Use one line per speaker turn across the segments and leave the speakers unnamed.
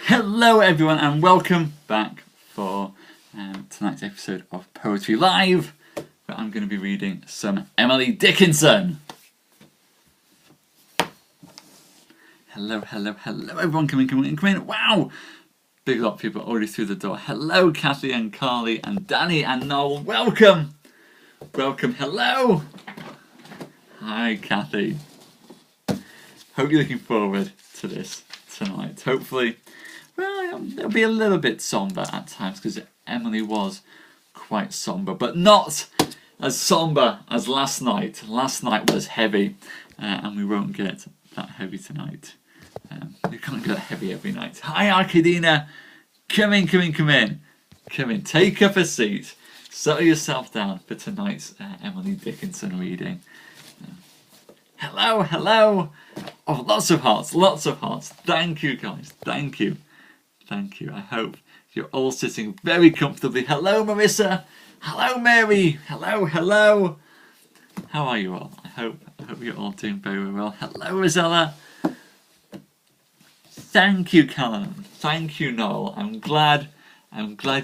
Hello everyone and welcome back for tonight's episode of Poetry Live, where I'm going to be reading some Emily Dickinson. Hello everyone, come in. Wow! Big lot of people already through the door. Hello Kathy and Carly and Danny and Noel, welcome! Hello! Hi Kathy. Hope you're looking forward to this tonight. Hopefully, well, it'll be a little bit somber at times because Emily was quite somber, but not as somber as last night. Last night was heavy, and we won't get that heavy tonight. We can't get heavy every night. Hi Arkadina, come in. Take up a seat. Settle yourself down for tonight's Emily Dickinson reading. Hello. Oh, lots of hearts. Thank you guys. Thank you. I hope you're all sitting very comfortably. Hello Marissa. Hello Mary. Hello. How are you all? I hope you're all doing very well. Hello Rosella. Thank you Callum. Thank you Noel. I'm glad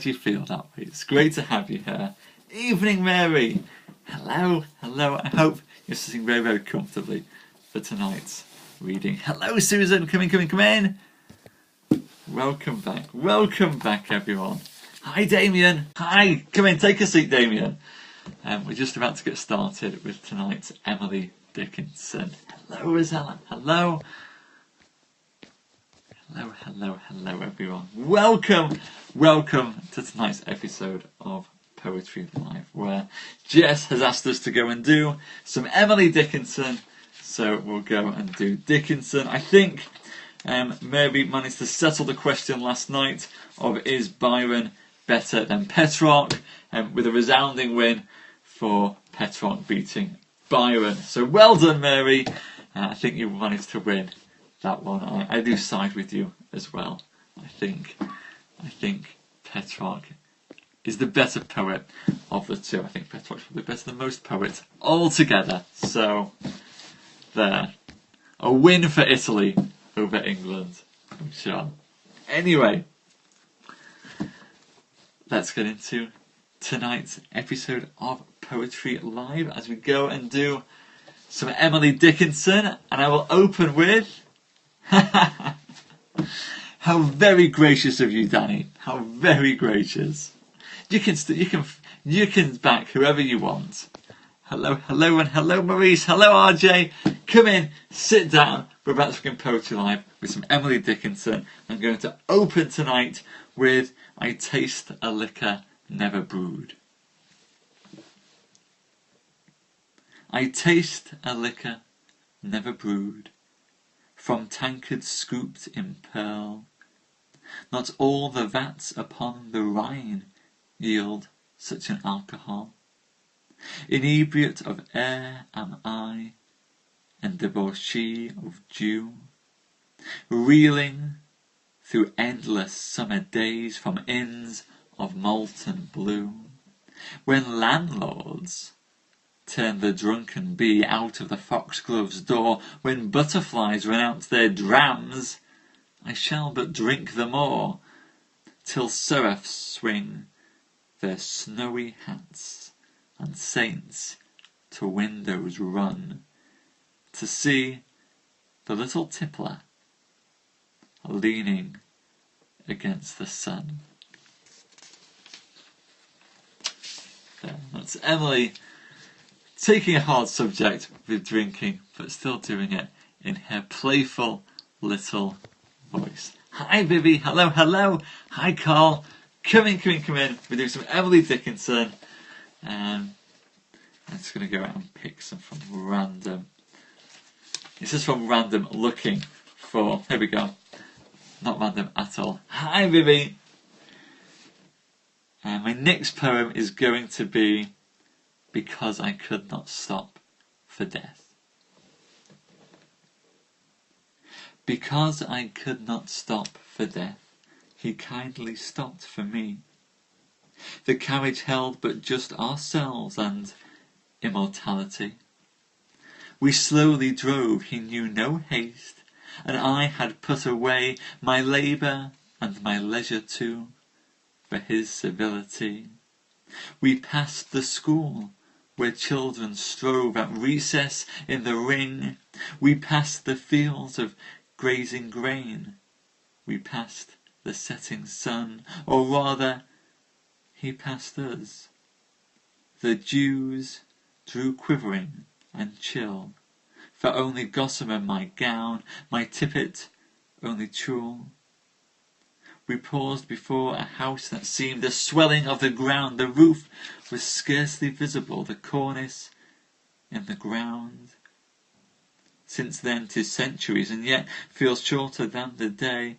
you feel that way. It's great to have you here. Evening Mary. Hello. I hope you're sitting very, very comfortably for tonight's reading. Hello Susan. Come in. Welcome back everyone. Hi Damien. Hi. Come in, take a seat Damien. We're just about to get started with tonight's Emily Dickinson. Hello Rosella. Hello everyone. Welcome to tonight's episode of Poetry Live, where Jess has asked us to go and do some Emily Dickinson, so we'll go and do Dickinson. I think Mary managed to settle the question last night of is Byron better than Petrarch, with a resounding win for Petrarch beating Byron. So well done Mary, I think you managed to win that one. I do side with you as well. I think Petrarch is the better poet of the two. I think Petrarch's probably better than most poets altogether. So there, a win for Italy over England, I'm sure. Anyway, let's get into tonight's episode of Poetry Live as we go and do some Emily Dickinson, and I will open with how very gracious of you, Danny. How very gracious. You can back whoever you want. Hello, and hello Maurice. Hello RJ. Come in, sit down. We're about to begin Poetry Live with some Emily Dickinson. I'm going to open tonight with I Taste a Liquor Never Brewed. I taste a liquor never brewed, from tankards scooped in pearl. Not all the vats upon the Rhine yield such an alcohol. Inebriate of air am I, and debauchee of dew, reeling through endless summer days from inns of molten blue. When landlords turn the drunken bee out of the foxglove's door, when butterflies renounce their drams, I shall but drink the more, till seraphs swing their snowy hats, and saints to windows run, to see the little tippler leaning against the sun. That's Emily taking a hard subject with drinking, but still doing it in her playful little voice. Hi Vivi, hello. Hi Carl, come in. We're doing some Emily Dickinson. I'm just going to go out and pick some from random. This is from random looking for, here we go. Not random at all. Hi Vivi. My next poem is going to be Because I Could Not Stop for Death. Because I could not stop for death, he kindly stopped for me. The carriage held but just ourselves and immortality. We slowly drove, he knew no haste, and I had put away my labour and my leisure too, for his civility. We passed the school, where children strove at recess in the ring. We passed the fields of grazing grain. We passed the setting sun, or rather, he passed us. The dews drew quivering and chill, for only gossamer my gown, my tippet only tulle. We paused before a house that seemed a swelling of the ground. The roof was scarcely visible, the cornice in the ground. Since then 'tis centuries, and yet feels shorter than the day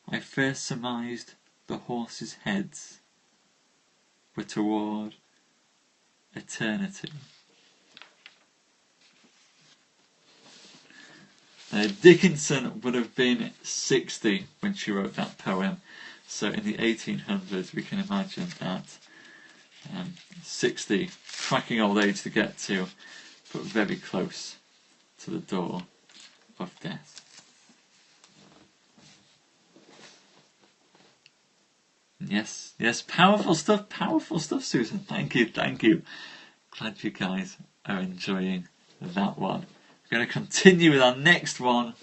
I first surmised the horses' heads were toward eternity. Dickinson would have been 60 when she wrote that poem. So in the 1800s, we can imagine that 60, cracking old age to get to, but very close to the door of death. Yes, powerful stuff, Susan. Thank you. Glad you guys are enjoying that one. We're going to continue with our next one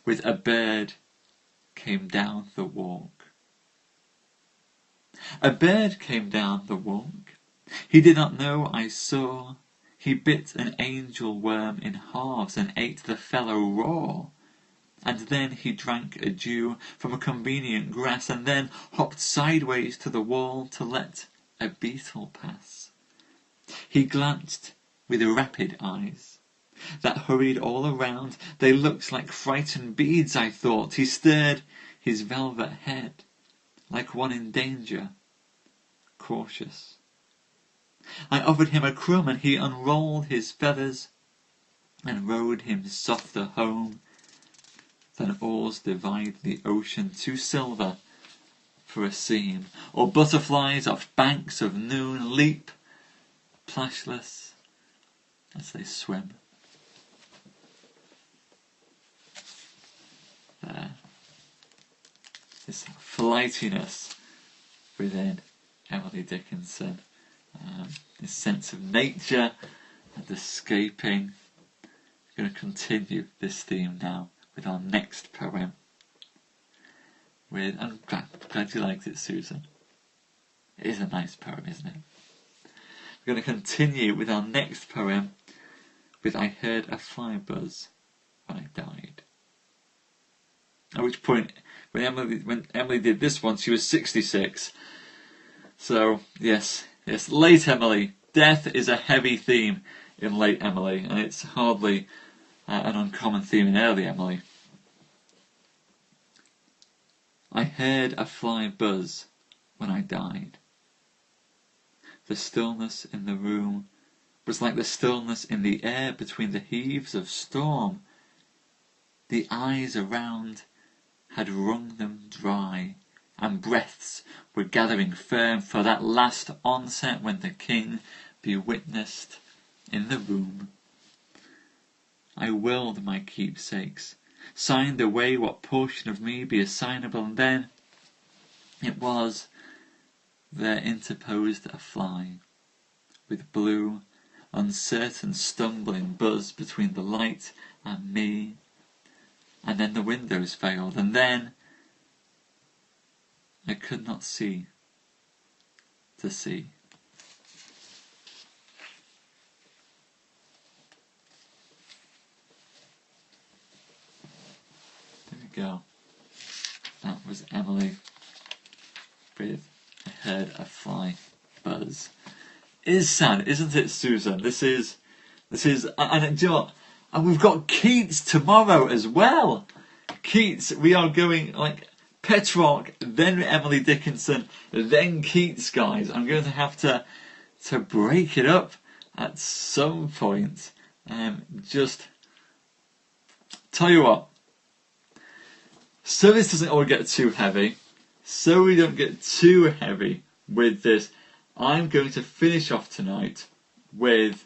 with A Bird Came Down the Walk. A bird came down the walk. He did not know I saw. He bit an angel worm in halves and ate the fellow raw. And then he drank a dew from a convenient grass, and then hopped sideways to the wall to let a beetle pass. He glanced with rapid eyes that hurried all around. They looked like frightened beads, I thought. He stirred his velvet head like one in danger, cautious. I offered him a crumb, and he unrolled his feathers and rowed him softer home. Then oars divide the ocean to silver for a seam, or butterflies off banks of noon leap plashless as they swim. There. This flightiness within Emily Dickinson, this sense of nature and escaping. We're going to continue this theme now with our next poem. I'm glad you liked it, Susan. It is a nice poem, isn't it? We're going to continue with our next poem with I Heard a Fly Buzz When I Died. At which point, when Emily did this one, she was 66. So, yes, late Emily. Death is a heavy theme in late Emily, and it's hardly an uncommon theme in early Emily. I heard a fly buzz when I died. The stillness in the room was like the stillness in the air between the heaves of storm. The eyes around had wrung them dry, and breaths were gathering firm for that last onset when the king be witnessed in the room. I willed my keepsakes, signed away what portion of me be assignable, and then it was there interposed a fly, with blue, uncertain, stumbling buzz between the light and me. And then the windows failed, and then I could not see to see. There we go. That was Emily with I Heard a Fly Buzz. It is sad, isn't it, Susan? This is, and do you know what? And we've got Keats tomorrow as well. Keats, we are going like Petrarch, then Emily Dickinson, then Keats, guys. I'm going to have to break it up at some point. Just tell you what. So this doesn't all get too heavy. So we don't get too heavy with this. I'm going to finish off tonight with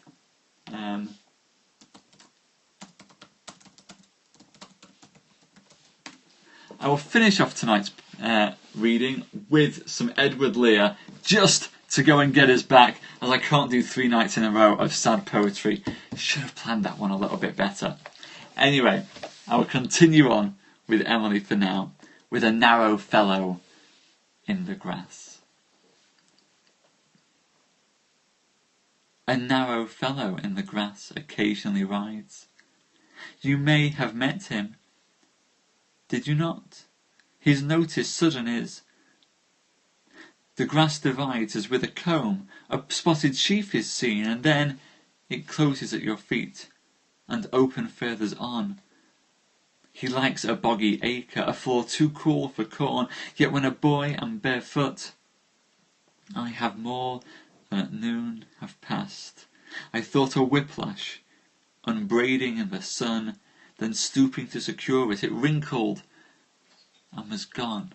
I will finish off tonight's reading with some Edward Lear, just to go and get us back, as I can't do 3 nights in a row of sad poetry. Should have planned that one a little bit better. Anyway, I will continue on with Emily for now, with A Narrow Fellow in the Grass. A narrow fellow in the grass occasionally rides. You may have met him, did you not? His notice sudden is. The grass divides as with a comb, a spotted sheaf is seen, and then it closes at your feet, and open furthers on. He likes a boggy acre, a floor too cool for corn, yet when a boy and barefoot, I have more than at noon have passed. I thought a whiplash, unbraiding in the sun, then stooping to secure it, it wrinkled and was gone.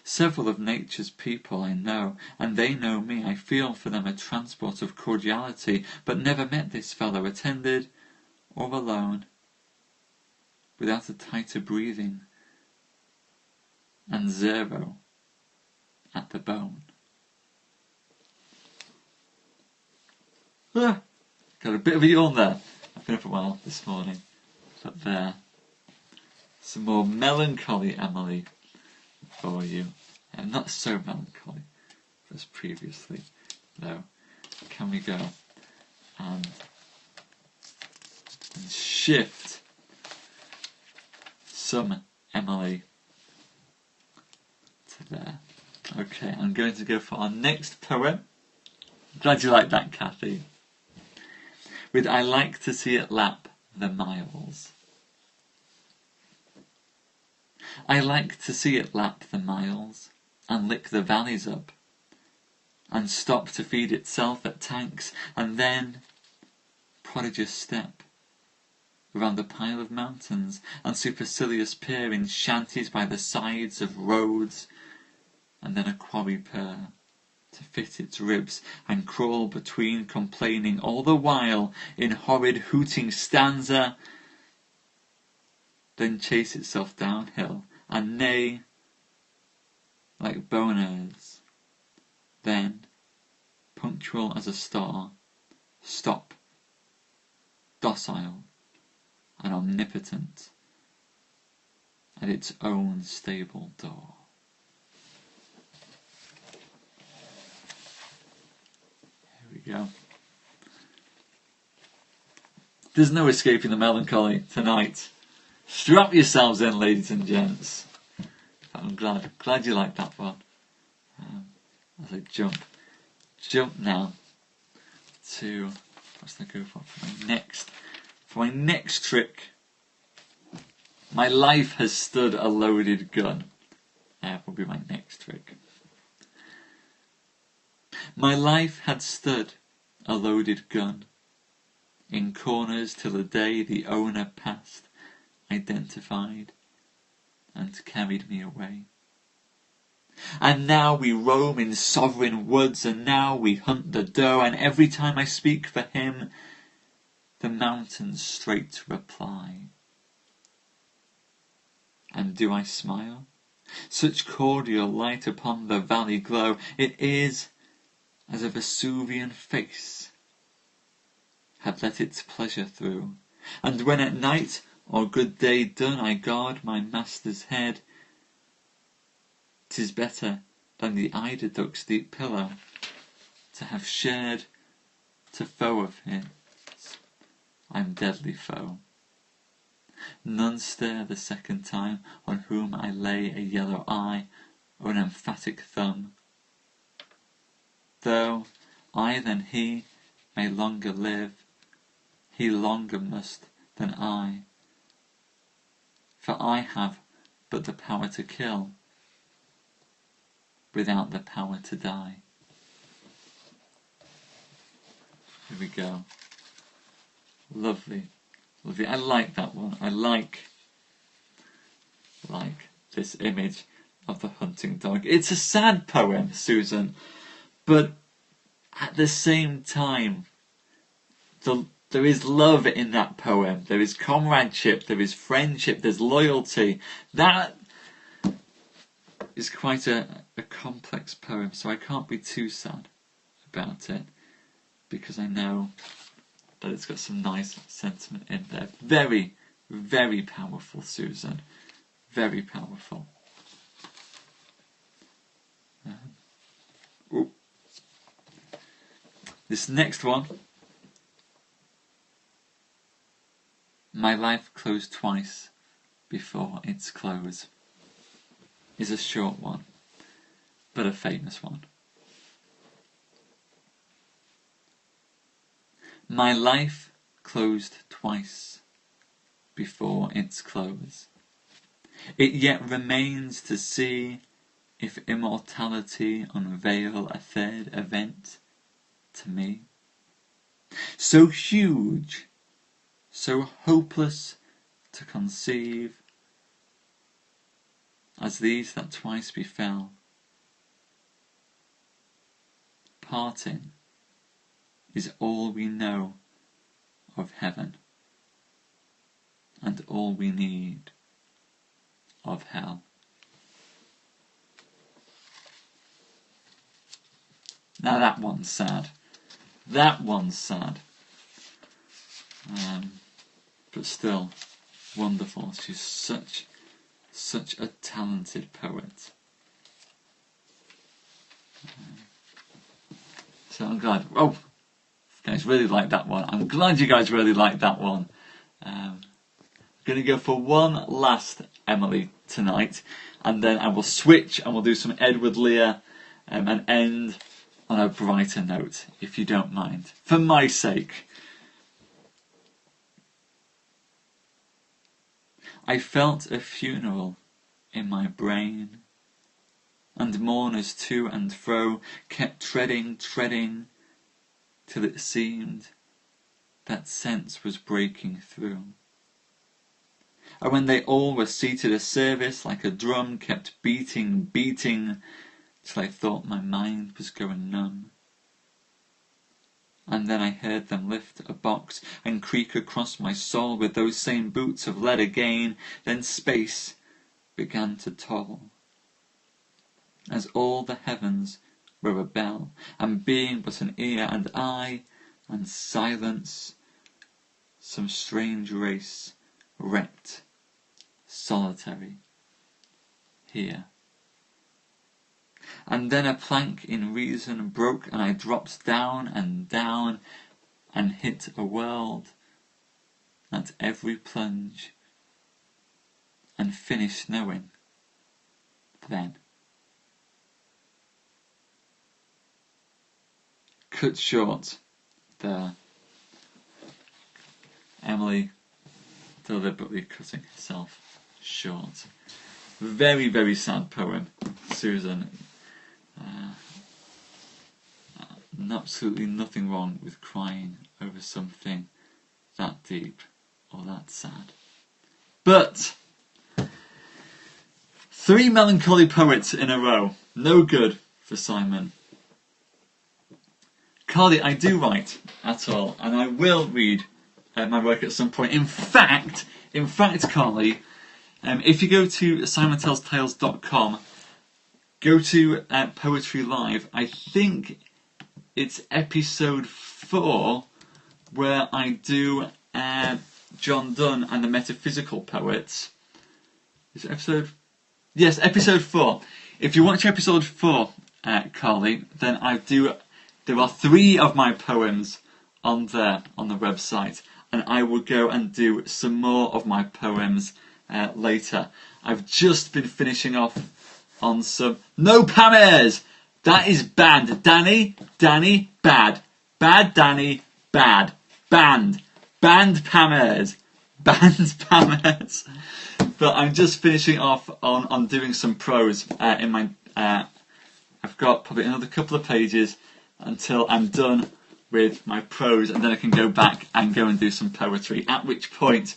Several of nature's people I know, and they know me. I feel for them a transport of cordiality, but never met this fellow, attended or alone, without a tighter breathing, and 0 at the bone. Got a bit of a yawn there. I've been up a while this morning, but there. Some more melancholy Emily for you. Not so melancholy as previously, though. Can we go and shift some Emily to there? Okay, I'm going to go for our next poem. Glad you like that, Kathy. With I like to see it lap the miles. I like to see it lap the miles, and lick the valleys up, and stop to feed itself at tanks, and then prodigious step around the pile of mountains, and supercilious peer in shanties by the sides of roads, and then a quarry purr to fit its ribs, and crawl between, complaining all the while in horrid hooting stanza, then chase itself downhill, and neigh like boners, then, punctual as a star, stop, docile and omnipotent, at its own stable door. Here we go. There's no escaping the melancholy tonight. Strap yourselves in, ladies and gents. I'm glad you like that one. As I jump now to what's I go for my next trick. My life has stood a loaded gun. That will be my next trick. My life had stood a loaded gun in corners till the day the owner passed, identified, and carried me away. And now we roam in sovereign woods, and now we hunt the doe, and every time I speak for him, the mountains straight reply. And do I smile? Such cordial light upon the valley glow, it is as a Vesuvian face had let its pleasure through. And when at night or good day done I guard my master's head, 'tis better than the eider duck's deep pillow to have shared to foe of his I'm deadly foe. None stir the second time on whom I lay a yellow eye or an emphatic thumb, though I than he may longer live, he longer must than I, for I have but the power to kill, without the power to die. Here we go. Lovely. Lovely. I like that one. I like this image of the hunting dog. It's a sad poem, Susan, but at the same time, there is love in that poem. There is comradeship, there is friendship, there's loyalty. That is quite a complex poem, so I can't be too sad about it, because I know that it's got some nice sentiment in there. Very, very powerful, Susan. Very powerful. This next one. My life closed twice before its close is a short one, but a famous one. My life closed twice before its close. It yet remains to see if immortality unveil a third event to me. So huge, so hopeless to conceive, as these that twice befell. Parting is all we know of heaven, and all we need of hell. Now that one's sad. That one's sad. But still wonderful. She's such a talented poet. So I'm glad. Oh, you guys really like that one. I'm glad you guys really like that one. I'm going to go for one last Emily tonight, and then I will switch and we'll do some Edward Lear and end on a brighter note, if you don't mind, for my sake. I felt a funeral in my brain, and mourners to and fro kept treading, till it seemed that sense was breaking through. And when they all were seated, a service like a drum kept beating, till I thought my mind was going numb. And then I heard them lift a box and creak across my soul with those same boots of lead again. Then space began to toll, as all the heavens were a bell, and being but an ear, and I, and silence, some strange race wrecked, solitary, here. And then a plank in reason broke, and I dropped down, and hit a world at every plunge, and finished knowing then. Cut short there. Emily deliberately cutting herself short. Very, very sad poem, Susan. Absolutely nothing wrong with crying over something that deep or that sad. But 3 melancholy poets in a row. No good for Simon. Carly, I do write at all, and I will read my work at some point. In fact, Carly, if you go to SimonTellsTales.com, go to Poetry Live. I think it's episode 4 where I do John Donne and the Metaphysical Poets. Is it episode? Yes, episode 4. If you watch episode 4, Carly, then there are 3 of my poems on there on the website, and I will go and do some more of my poems later. I've just been finishing off on some... No Pamers! That is banned. Danny, bad. Bad Danny, bad. Banned. Banned Pamers. Banned Pamers. But I'm just finishing off on doing some prose in my... I've got probably another couple of pages until I'm done with my prose, and then I can go back and go and do some poetry, at which point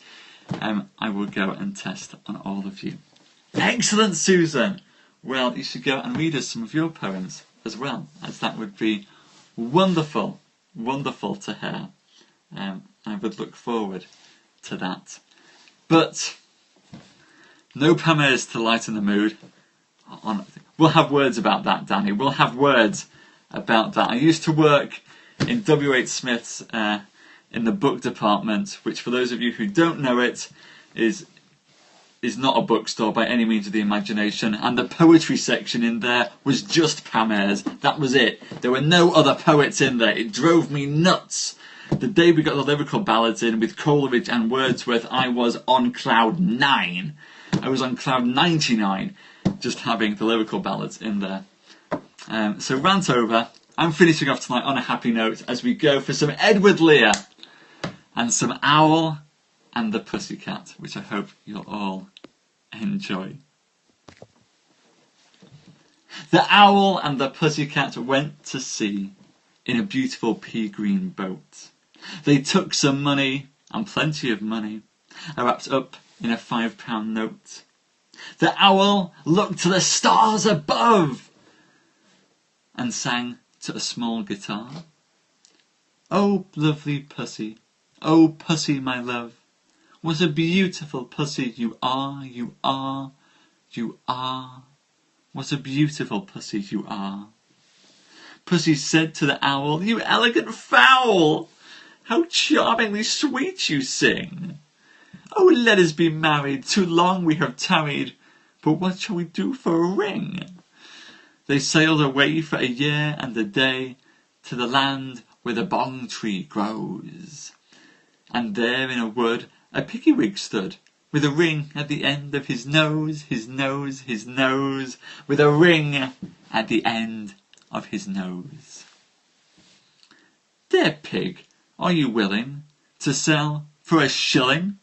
I will go and test on all of you. Excellent, Susan! Well, you should go and read us some of your poems as well, as that would be wonderful to hear. I would look forward to that. But no Pamers to lighten the mood. on. We'll have words about that, Danny. We'll have words about that. I used to work in W.H. Smith's in the book department, which for those of you who don't know it, is not a bookstore by any means of the imagination, and the poetry section in there was just Pam Ayres. That was it. There were no other poets in there. It drove me nuts. The day we got the lyrical ballads in with Coleridge and Wordsworth, I was on cloud 9. I was on cloud 99 just having the lyrical ballads in there. So rant over. I'm finishing off tonight on a happy note as we go for some Edward Lear and some Owl and the Pussycat, which I hope you'll all enjoy. The owl and the pussycat went to sea in a beautiful pea-green boat. They took some money, and plenty of money, wrapped up in a £5 note. The owl looked to the stars above and sang to a small guitar. Oh, lovely pussy, oh, pussy, my love, what a beautiful pussy you are, you are, you are. What a beautiful pussy you are. Pussy said to the owl, you elegant fowl, how charmingly sweet you sing. Oh, let us be married, too long we have tarried, but what shall we do for a ring? They sailed away for a year and a day to the land where the bong tree grows. And there in a wood a piggywig stood, with a ring at the end of his nose, his nose, his nose, with a ring at the end of his nose. Dear pig, are you willing to sell for a shilling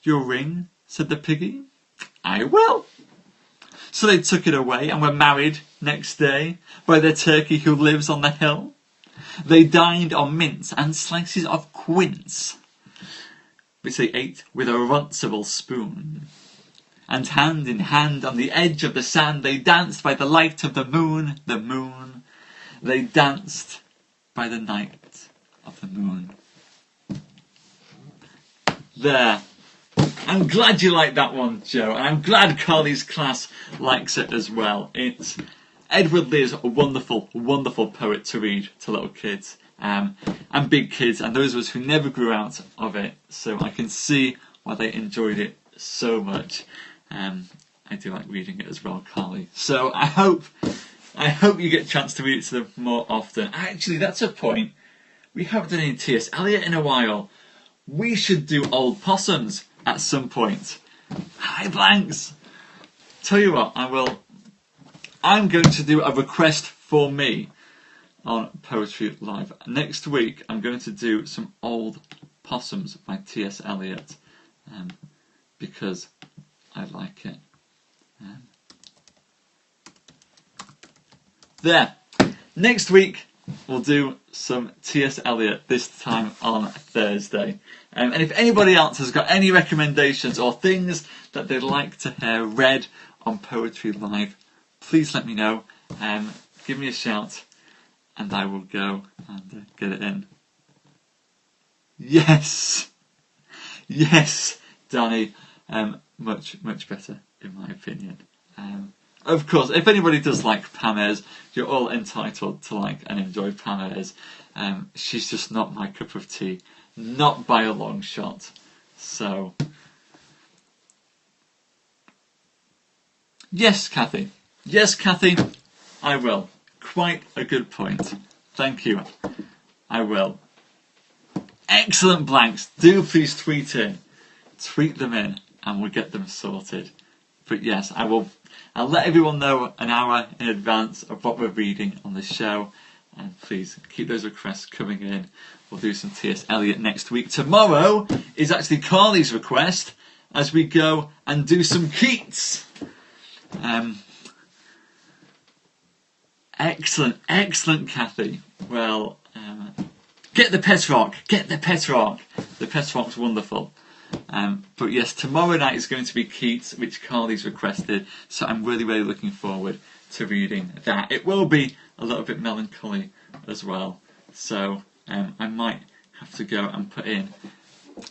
your ring? Said the piggy. I will. So they took it away and were married next day by the turkey who lives on the hill. They dined on mince and slices of quince, which they ate with a runcible spoon. And hand in hand on the edge of the sand they danced by the light of the moon, the moon. They danced by the night of the moon. There. I'm glad you like that one, Joe, and I'm glad Carly's class likes it as well. Edward Lear's a wonderful, wonderful poet to read to little kids. And big kids, and those of us who never grew out of it, so I can see why they enjoyed it so much. I do like reading it as well, Carly. So I hope you get a chance to read it to them more often. Actually, that's a point. We haven't done any T.S. Eliot in a while. We should do Old Possums at some point. Hi, Blanks! Tell you what, I'm going to do a request for me on Poetry Live. Next week I'm going to do some Old Possums by T.S. Eliot because I like it. There. Next week we'll do some T.S. Eliot, this time on Thursday. And if anybody else has got any recommendations or things that they'd like to hear read on Poetry Live, please let me know. Give me a shout and I will go and get it in. Yes! Yes, Danny. Much better, in my opinion. Of course, if anybody does like Pam Ayres, you're all entitled to like and enjoy Pam Ayres. She's just not my cup of tea. Not by a long shot. So... Yes, Kathy. Yes, Kathy, I will. Quite a good point. Thank you. I will. Excellent, Blanks. Do please tweet in. Tweet them in and we'll get them sorted. But yes, I will. I'll let everyone know an hour in advance of what we're reading on the show. And please keep those requests coming in. We'll do some T.S. Eliot next week. Tomorrow is actually Carly's request as we go and do some Keats. Excellent, Kathy. Well, get the Petrarch. The Petrarch's wonderful. But yes, tomorrow night is going to be Keats, which Carly's requested. So I'm really looking forward to reading that. It will be a little bit melancholy as well. So I might have to go and put in.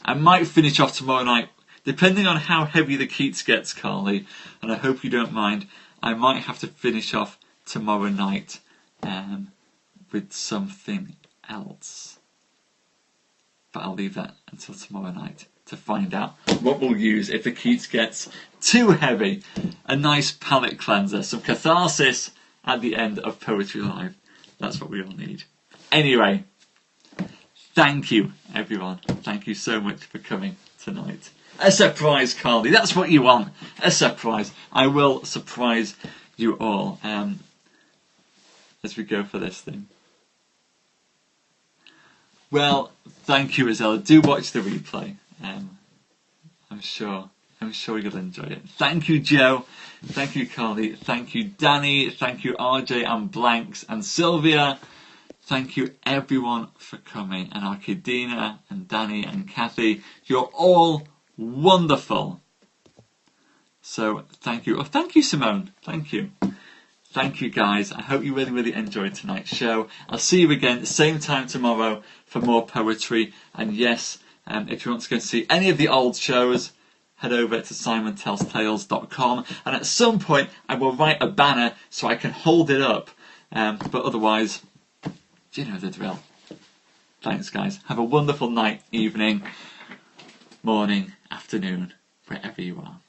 I might finish off tomorrow night, depending on how heavy the Keats gets, Carly. And I hope you don't mind. I might have to finish off tomorrow night with something else. But I'll leave that until tomorrow night to find out what we'll use if the Keats gets too heavy. A nice palate cleanser, some catharsis at the end of Poetry Live. That's what we all need. Anyway, thank you, everyone. Thank you so much for coming tonight. A surprise, Carly. That's what you want. A surprise. I will surprise you all as we go for this thing. Well, thank you, Isella. Do watch the replay. I'm sure you'll enjoy it. Thank you, Joe. Thank you, Carly. Thank you, Danny. Thank you, RJ and Blanks and Sylvia. Thank you, everyone, for coming. And Arkadina and Danny and Kathy. You're all wonderful. So thank you. Oh, thank you, Simone. Thank you. Thank you, guys. I hope you really, really enjoyed tonight's show. I'll see you again at the same time tomorrow for more poetry. And yes, if you want to go and see any of the old shows, head over to SimonTellsTales.com. And at some point, I will write a banner so I can hold it up. But otherwise, you know the drill. Thanks, guys. Have a wonderful night, evening, morning, afternoon, wherever you are.